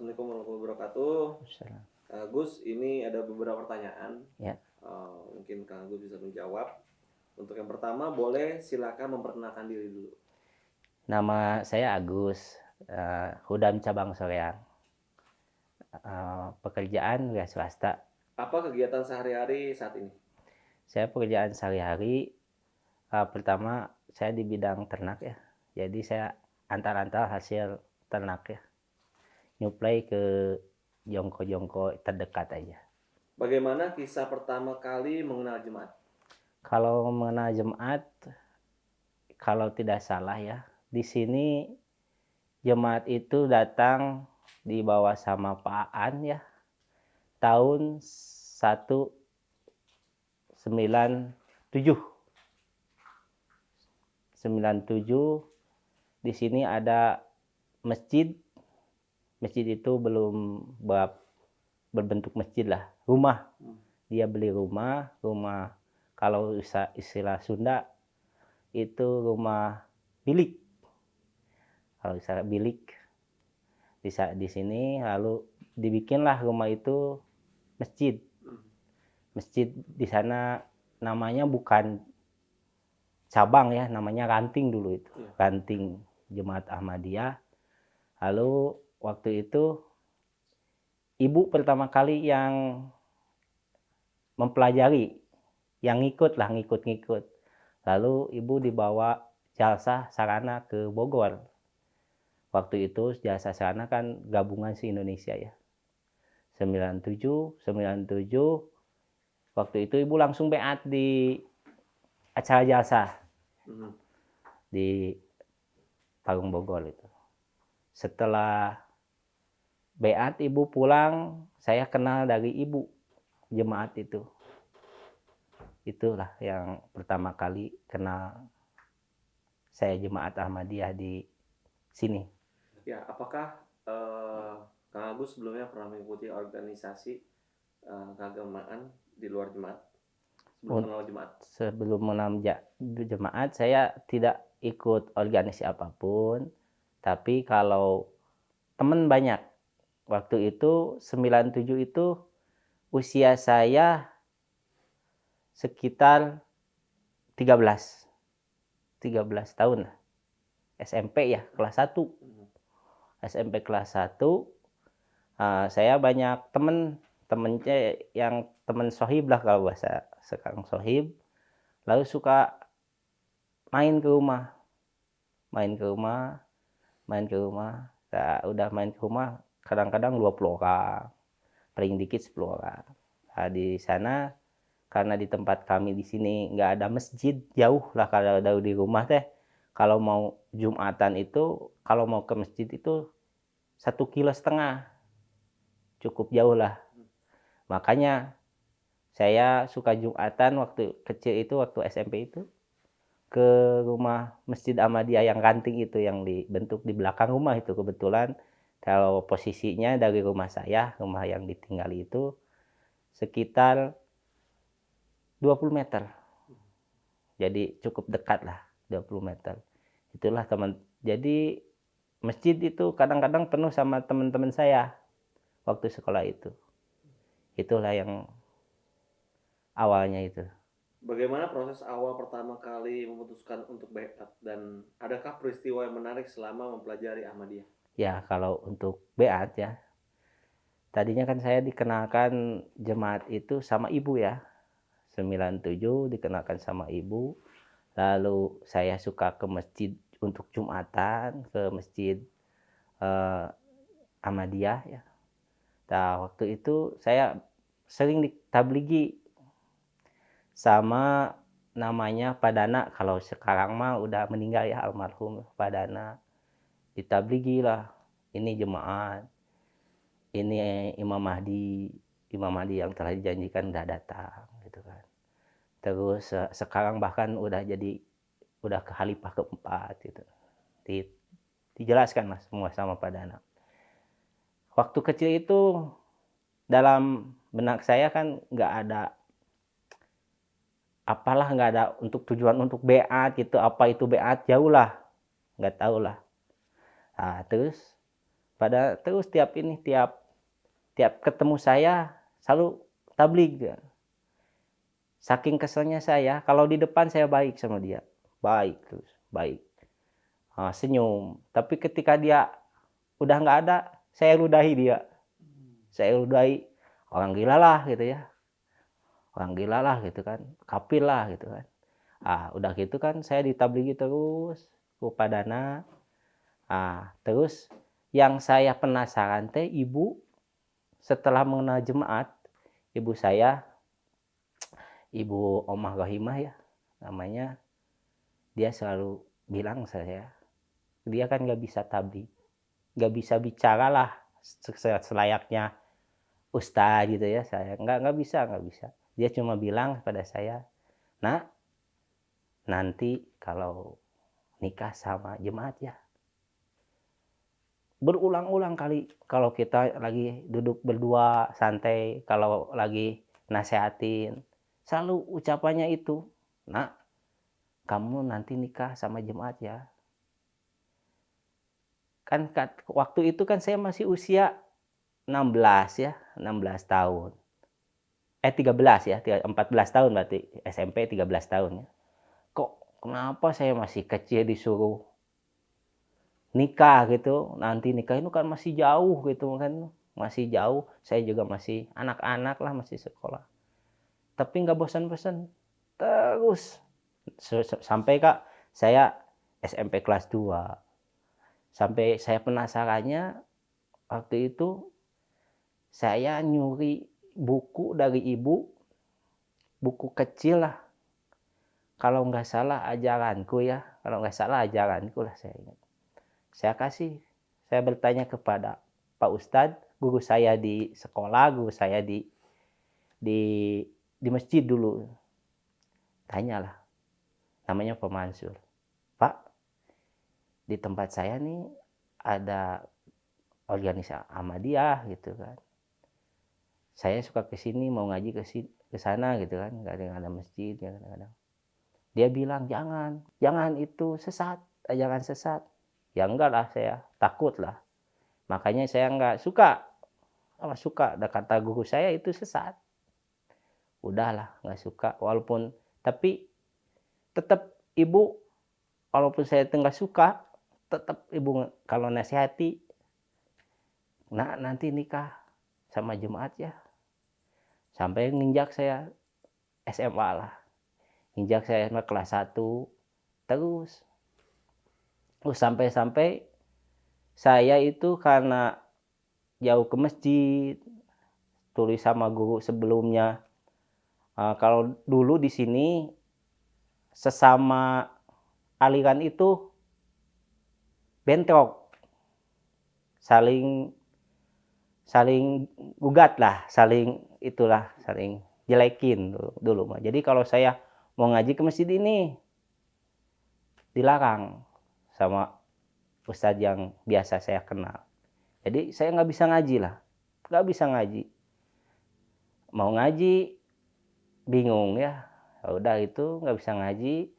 Assalamualaikum warahmatullahi wabarakatuh. Salam. Kak Agus, ini ada beberapa pertanyaan. Ya, Mungkin Kak Agus bisa menjawab. Untuk yang pertama, boleh silakan memperkenalkan diri dulu. nama saya Agus, Hudam Cabang Soreang. Pekerjaan ya swasta. Apa kegiatan sehari-hari saat ini? Saya pekerjaan sehari-hari, pertama saya di bidang ternak ya. Jadi saya antar-antar hasil ternak ya. Nyuplai ke jongko-jongko terdekat aja. Bagaimana kisah pertama kali mengenal jemaat? Kalau mengenal jemaat, kalau tidak salah ya, di sini jemaat itu datang dibawa sama Pak Aan ya, tahun 197. 97 di sini ada masjid. Masjid itu belum berbentuk masjid lah, rumah. Dia beli rumah kalau istilah Sunda itu rumah bilik. Kalau istilah bilik di sini, lalu dibikinlah rumah itu masjid. Masjid di sana namanya bukan cabang ya, namanya ranting dulu itu. Ranting Jemaat Ahmadiyah. Lalu waktu itu ibu pertama kali yang mempelajari, yang ngikut. Lalu ibu dibawa jalsa sarana ke Bogor. Waktu itu jalsa sarana kan gabungan se-Indonesia ya. 97 waktu itu ibu langsung beat di acara jalsa di Parung Bogor itu. Setelah beat ibu pulang, saya kenal dari ibu jemaat itu. Itulah yang pertama kali kenal saya jemaat Ahmadiyah di sini. Ya, apakah Kang Agus sebelumnya pernah mengikuti organisasi keagamaan di luar jemaat? Sebelum kenal jemaat? Sebelum mengenal jemaat, saya tidak ikut organisasi apapun. Tapi kalau teman banyak. Waktu itu 97 itu usia saya sekitar 13 tahun lah. SMP ya, kelas 1. SMP kelas 1, saya banyak temennya yang temen sohib lah kalau bahasa sekarang sohib. Lalu suka main ke rumah. Nah, udah main ke rumah kadang-kadang 20 orang. Paling dikit 10 orang. Nah, di sana karena di tempat kami di sini nggak ada masjid, jauh lah kalau dari rumah teh. Kalau mau Jumatan itu, kalau mau ke masjid itu 1,5 kilo, cukup jauh lah. Makanya saya suka Jumatan waktu kecil itu, waktu SMP itu, ke rumah Masjid Ahmadiyah yang ranting itu, yang dibentuk di belakang rumah itu. Kebetulan kalau posisinya dari rumah saya, rumah yang ditinggali itu sekitar 20 meter. Jadi cukup dekat lah, 20 meter. Itulah teman. Jadi masjid itu kadang-kadang penuh sama teman-teman saya waktu sekolah itu. Itulah yang awalnya itu. Bagaimana proses awal pertama kali memutuskan untuk beat, dan adakah peristiwa yang menarik selama mempelajari Ahmadiyah? Ya, kalau untuk beat ya, tadinya kan saya dikenalkan jemaat itu sama ibu ya. 97 dikenalkan sama ibu. Lalu saya suka ke masjid untuk Jumatan, ke masjid Ahmadiyah ya. Nah, waktu itu saya sering ditabligi sama namanya Padana. Kalau sekarang mah udah meninggal ya, almarhum Padana. Ditabligi lah, ini jemaat, ini Imam Mahdi yang telah dijanjikan udah datang gitu kan. Terus sekarang bahkan udah ke khalifah keempat gitu. Dijelaskan lah semua sama Padana. Waktu kecil itu dalam benak saya kan nggak ada untuk tujuan untuk beat gitu. Apa itu beat, jauh lah, nggak tahu lah. Nah, terus pada terus tiap ketemu saya selalu tabligh dia. Saking keselnya saya, kalau di depan saya baik sama dia, baik terus, baik, senyum. Tapi ketika dia udah nggak ada, saya ludahi dia, orang gila lah gitu ya, orang gila lah gitu kan, kafir lah gitu kan. Udah gitu kan saya ditablighi terus Upadana. Terus yang saya penasaran teh ibu setelah mengenal jemaat, ibu saya, Ibu Omah Rohimah ya namanya, dia selalu bilang saya, dia kan nggak bisa tabligh, nggak bisa bicara lah selayaknya ustaz gitu ya, saya nggak bisa. Dia cuma bilang pada saya, "Nak, nanti kalau nikah sama jemaat ya." Berulang-ulang kali kalau kita lagi duduk berdua santai, kalau lagi nasehatin, selalu ucapannya itu, "Nak, kamu nanti nikah sama jemaat ya." Kan waktu itu kan saya masih usia 16 ya, 16 tahun. 13 ya, 14 tahun berarti, SMP 13 tahun ya. Kok kenapa saya masih kecil disuruh nikah gitu, nanti nikah itu kan masih jauh gitu kan, masih jauh, saya juga masih anak-anak lah, masih sekolah. Tapi nggak bosan-bosan, terus sampai Kak, saya SMP kelas 2. Sampai saya penasarannya, waktu itu saya nyuri buku dari ibu, buku kecil lah. Kalau nggak salah ajaranku lah saya ingat. Saya bertanya kepada Pak Ustadz, guru saya di sekolah, guru saya di masjid dulu. Tanyalah, namanya Pak Mansur. "Pak, di tempat saya nih ada organisasi Ahmadiyah gitu kan. Saya suka ke sini, mau ngaji ke sana gitu kan, nggak ada masjid ya kadang-kadang." Dia bilang, jangan itu sesat, ajaran sesat. Ya enggak lah, saya takut lah. Makanya saya nggak suka. Kata guru saya itu sesat. Udahlah, nggak suka. Walaupun, tapi tetap ibu, walaupun saya nggak suka, tetap ibu kalau nasihati, "Nah, nanti nikah sama jemaat ya." Sampai nginjak saya SMA lah. Nginjak saya SMA kelas 1. Terus sampai saya itu karena jauh ke masjid, tulis sama guru sebelumnya. Kalau dulu di sini sesama aliran itu bentrok, saling gugat lah, saling jelekin dulu mah. Jadi kalau saya mau ngaji ke masjid ini dilarang sama ustadz yang biasa saya kenal. Jadi saya nggak bisa ngaji. Mau ngaji bingung ya. Udah itu nggak bisa ngaji.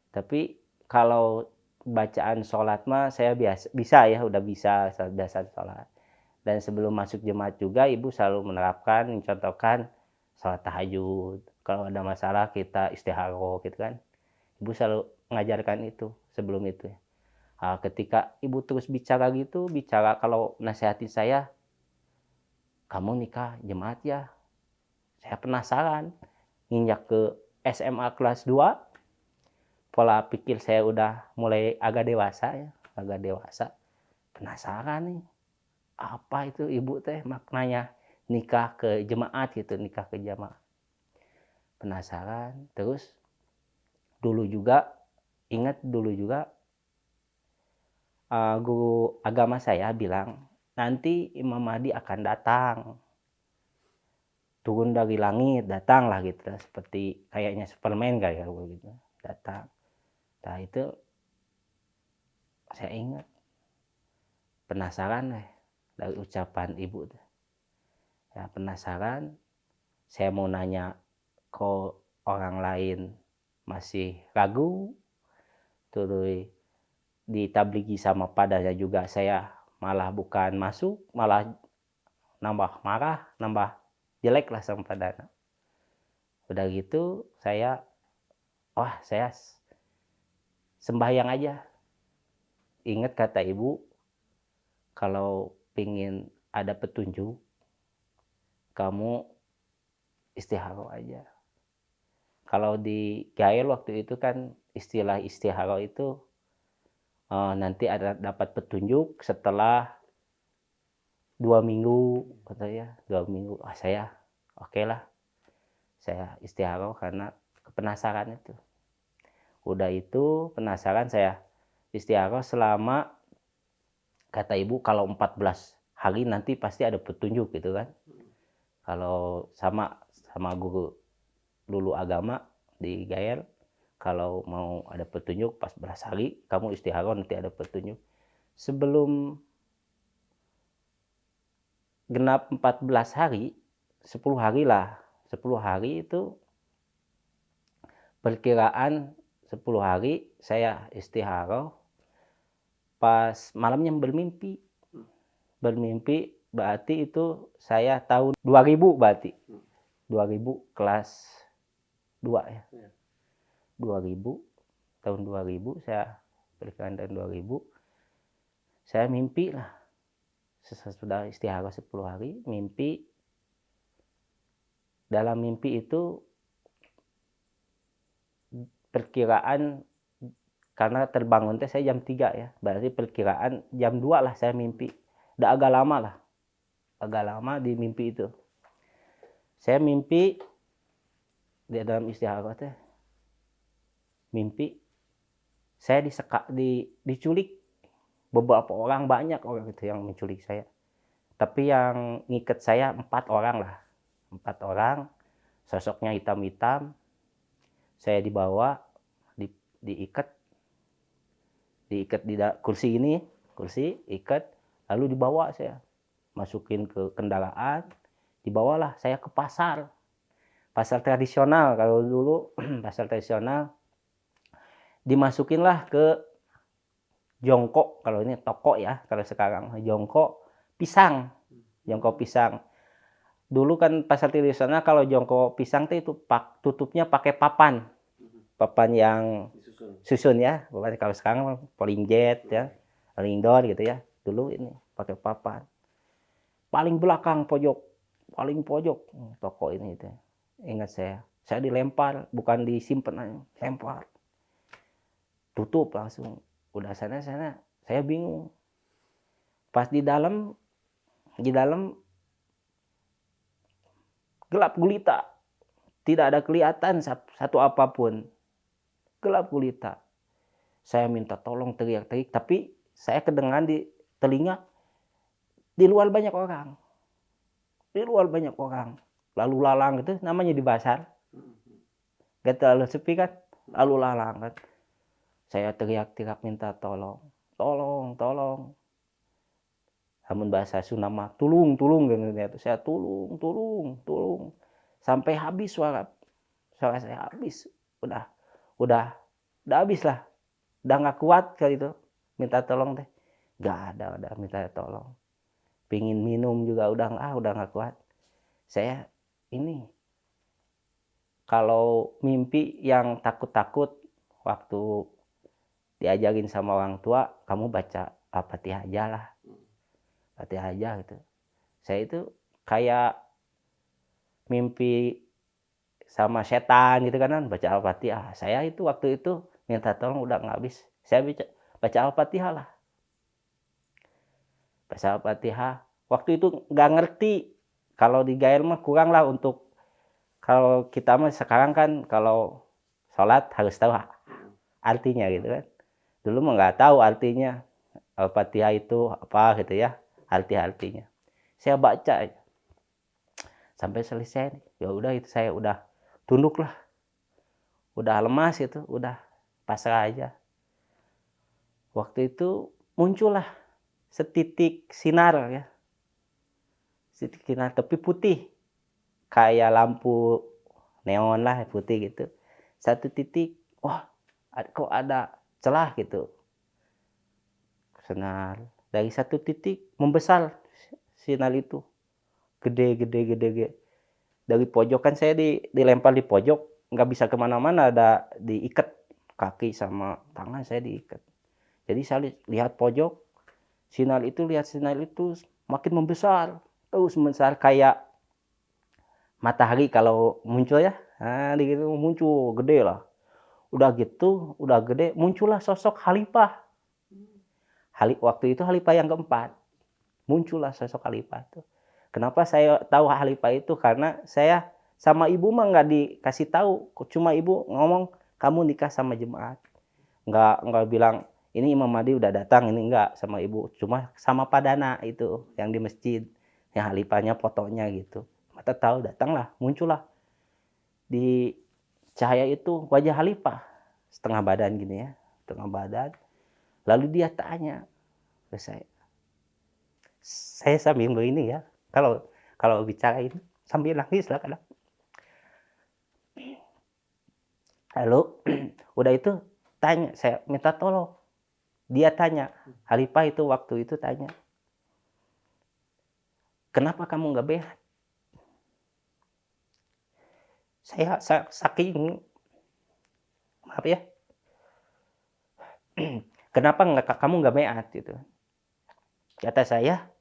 Tapi kalau bacaan sholat mah saya bisa ya, udah bisa biasa sholat. Dan sebelum masuk jemaat juga ibu selalu menerapkan, mencontohkan sholat tahajud. Kalau ada masalah kita istikharah gitu kan. Ibu selalu mengajarkan itu sebelum itu ya. Ketika ibu terus bicara kalau nasihatin saya, "Kamu nikah jemaat ya." Saya penasaran, nginjak ke SMA kelas 2, pola pikir saya udah mulai agak dewasa. Penasaran nih, apa itu ibu teh maknanya nikah ke jemaat gitu, penasaran. Terus ingat dulu juga guru agama saya bilang, nanti Imam Mahdi akan datang, turun dari langit, datang lah gitu, seperti kayaknya Superman kayak gitu, datang. Nah itu saya ingat, penasaran dari ucapan ibu tuh. Ya penasaran, saya mau nanya ke orang lain masih ragu, terus ditablighi sama padanya juga saya malah bukan masuk, malah nambah marah, nambah jelek lah Sampradana. Udah gitu saya sembahyang aja. Ingat kata ibu, kalau pingin ada petunjuk, kamu istiharo aja. Kalau di Gael waktu itu kan istilah istiharo itu nanti ada dapat petunjuk setelah 2 minggu, katanya 2 minggu. Saya oke lah, saya istiharo karena penasaran itu. Udah itu penasaran, saya istiharo selama, kata ibu kalau 14 hari nanti pasti ada petunjuk gitu kan. Kalau sama guru dulu agama di Gael, kalau mau ada petunjuk pas 14 hari kamu istiharo nanti ada petunjuk. Sebelum genap 14 hari, 10 hari lah. 10 hari itu perkiraan 10 hari saya istiharo, pas malamnya bermimpi. Bermimpi berarti itu saya tahun 2000 berarti. 2000 kelas 2 ya. 2000, tahun 2000 saya perkiraan tahun 2000. Saya mimpi lah. Sesudah istihara 10 hari, mimpi. Dalam mimpi itu perkiraan, karena terbangun saya jam 3 ya. Berarti perkiraan jam 2 lah saya mimpi. Udah agak lama lah. Agak lama di mimpi itu. Saya mimpi di dalam istihara teh. Mimpi saya diculik. Beberapa orang, banyak orang itu yang menculik saya. Tapi yang ngikat saya 4 orang lah. 4 orang, sosoknya hitam-hitam. Saya dibawa, diikat di kursi ini, ikat, lalu dibawa saya. Masukin ke kendaraan, dibawalah saya ke pasar. Pasar tradisional, kalau dulu pasar tradisional. Dimasukinlah ke jongkok, kalau ini toko ya, kalau sekarang jongkok pisang. Dulu kan pasar tradisional kalau jongkok pisang itu tutupnya pakai papan yang susun ya. Kalau sekarang polling jet ya, polling door gitu ya. Dulu ini pakai papan. Paling belakang pojok toko ini itu. Ingat saya dilempar, bukan disimpan aja, lempar. Tutup langsung. Udah sana saya bingung. Pas di dalam gelap gulita. Tidak ada kelihatan satu apapun. Gelap gulita. Saya minta tolong, teriak-teriak, tapi saya kedengaran di telinga, di luar banyak orang. Lalu lalang itu namanya di pasar. Gak terlalu sepi kan, lalu lalang kan. Saya teriak-teriak minta tolong. Namun bahasa Sunda mah tulung gitu. Saya tulung. Sampai habis suara saya habis. Udah habis lah. Udah nggak kuat kali itu minta tolong teh. Nggak ada minta tolong. Pingin minum juga udah nggak kuat. Saya ini kalau mimpi yang takut-takut, waktu diajarin sama orang tua, kamu baca Al-Fatihah aja lah. Fatihah aja gitu. Saya itu kayak mimpi sama setan gitu kan, baca Al-Fatihah. Saya itu waktu itu minta tolong udah nggak habis. Saya baca Al-Fatihah lah. Baca Al-Fatihah. Waktu itu nggak ngerti. Kalau di Gael mah kurang lah untuk, kalau kita mah sekarang kan kalau sholat harus tahu artinya gitu kan. Dulu mah nggak tahu artinya Al-Fatihah itu apa gitu ya, artinya. Saya baca sampai selesai. Ya udah itu saya udah tunduk lah. Udah lemas itu, udah pasrah aja. Waktu itu muncullah setitik sinar ya. Setitik sinar tapi putih. Kayak lampu neon lah putih gitu. Satu titik, wah kok ada celah gitu. Sinar. Dari satu titik membesar sinyal itu, gede gede gede gede. Dari pojok kan saya dilempar di pojok, nggak bisa kemana-mana, ada diikat kaki sama tangan saya diikat. Jadi saya lihat pojok, lihat sinyal itu makin membesar, terus membesar kayak matahari kalau muncul ya. Nah, gitu muncul gede lah. Udah gitu, udah gede, muncullah sosok Khalifah. Waktu itu Khalifah yang keempat. Muncullah sosok Khalifah tuh. Kenapa saya tahu Khalifah itu? Karena saya sama ibu mah nggak dikasih tahu, cuma ibu ngomong kamu nikah sama jemaat. Nggak bilang ini Imam Mahdi udah datang, ini enggak sama ibu, cuma sama Pak Dana itu yang di masjid, yang Khalifahnya fotonya gitu. Mata tahu datanglah, muncullah di cahaya itu wajah Khalifah, setengah badan gini ya, setengah badan. Lalu dia tanya ke saya sambil begini ya, kalau bicara ini sambil nangis lah kadang. Lalu udah itu tanya, saya minta tolong. Dia tanya, Khalifah itu waktu itu tanya, kenapa kamu nggak beat? Saya saking, maaf ya, kenapa kamu nggak beat gitu? Kata saya,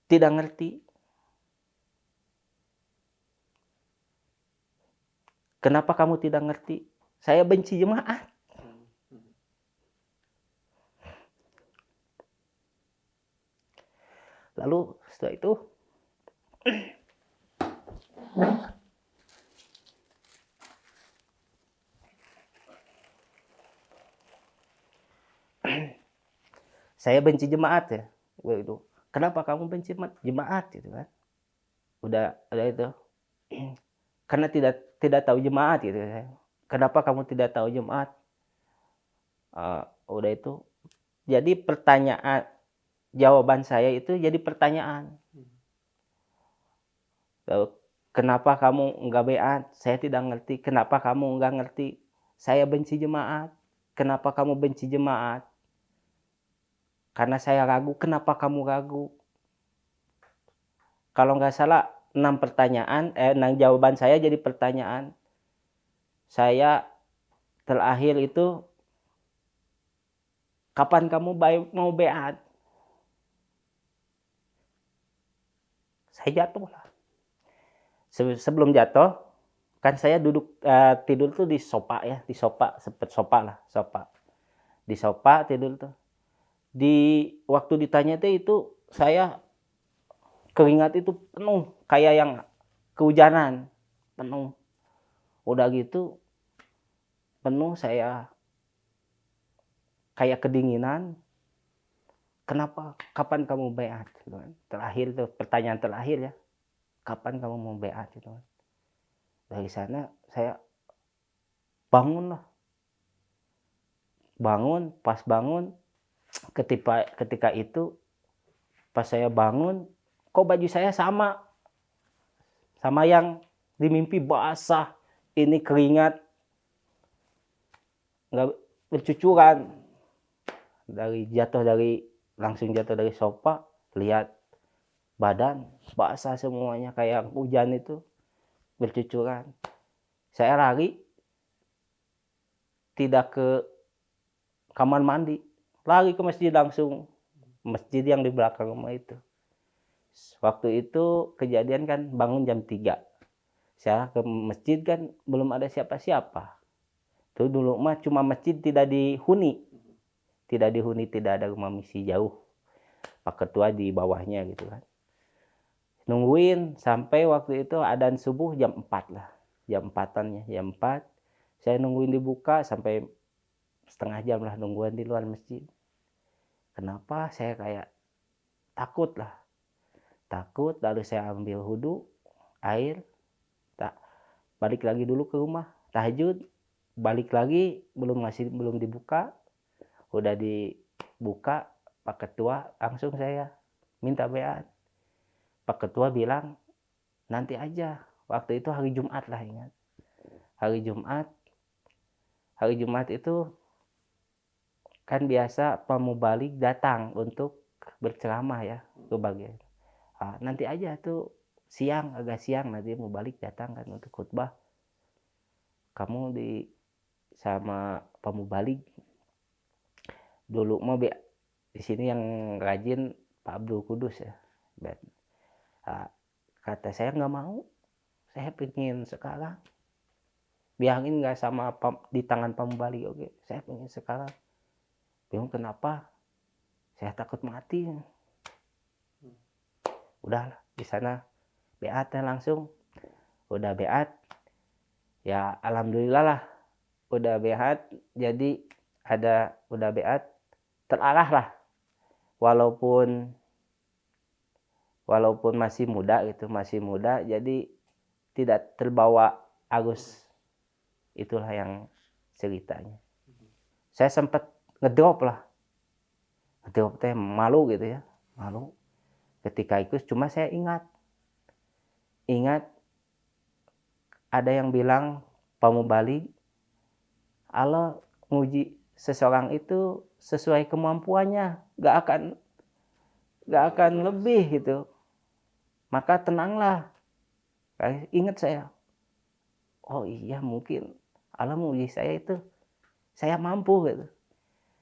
tidak ngerti. Kenapa kamu tidak ngerti? Saya benci jemaat. Lalu setelah itu saya benci jemaat ya. Itu. Kenapa kamu benci jemaat gitu kan? Udah itu. Karena tidak tahu jemaat gitu. Kenapa kamu tidak tahu jemaat? Udah itu. Jadi pertanyaan, jawaban saya itu jadi pertanyaan. Kenapa kamu nggak beat? Saya tidak ngerti. Kenapa kamu nggak ngerti? Saya benci jemaat. Kenapa kamu benci jemaat? Karena saya ragu. Kenapa kamu ragu? Kalau nggak salah 6 pertanyaan, 6 jawaban saya jadi pertanyaan. Saya terakhir itu, kapan kamu mau beat? Saya jatuh lah. Sebelum jatuh, kan saya duduk tidur tuh di sofa ya, di sofa, sempet sofa lah, sofa. Di sofa tidur tuh. Waktu ditanya itu saya keringat itu penuh, kayak yang kehujanan, penuh. Udah gitu, penuh saya kayak kedinginan. Kenapa? Kapan kamu beat? Terakhir tuh, pertanyaan terakhir ya. Kapan kamu mau beat? Dari sana saya bangun lah. Bangun, pas bangun, ketika itu pas saya bangun, kok baju saya sama yang di mimpi, basah, ini keringat nggak bercucuran, langsung jatuh dari sofa, lihat badan basah semuanya kayak hujan itu bercucuran. Saya lari, tidak ke kamar mandi, lari ke masjid langsung, masjid yang di belakang rumah itu. Waktu itu kejadian kan bangun jam 3. Saya ke masjid kan belum ada siapa-siapa. Itu dulu mah cuma masjid tidak dihuni. Tidak ada rumah misi jauh. Pak Ketua di bawahnya gitu kan. Nungguin sampai waktu itu adzan subuh jam 4 lah. Jam 4-an ya, jam 4. Saya nungguin dibuka sampai setengah jam lah nungguin di luar masjid. Kenapa? Saya kayak takut lah. Takut, lalu saya ambil wudhu, air, balik lagi dulu ke rumah, tahajud, balik lagi, belum dibuka, udah dibuka, Pak Ketua langsung saya minta beat. Pak Ketua bilang, nanti aja, waktu itu hari Jumat lah, ingat. Hari Jumat itu kan biasa pemubalik datang untuk berceramah ya ke bagian. Nanti aja tuh siang, agak siang nanti mubalik datang kan untuk khutbah. Kamu sama pemubalik dulu mah di sini yang rajin Pak Abdul Kudus ya. Kata saya nggak mau, saya pengen sekarang. Biarin nggak sama di tangan pemubalik, oke. Saya pengen sekarang. Bingung kenapa? Saya takut mati. Udahlah di sana beat langsung. Udah beat, ya alhamdulillah lah. Udah beat, jadi udah beat, terarah lah. Walaupun masih muda gitu, jadi tidak terbawa arus. Itulah yang ceritanya. Saya sempat ngedrop lah. Ngedrop teh malu gitu ya, malu. Ketika ikut cuma saya ingat ada yang bilang pemubalik Allah nguji seseorang itu sesuai kemampuannya, gak akan lebih gitu. Maka tenanglah. Ingat saya, oh iya mungkin Allah menguji saya itu saya mampu gitu.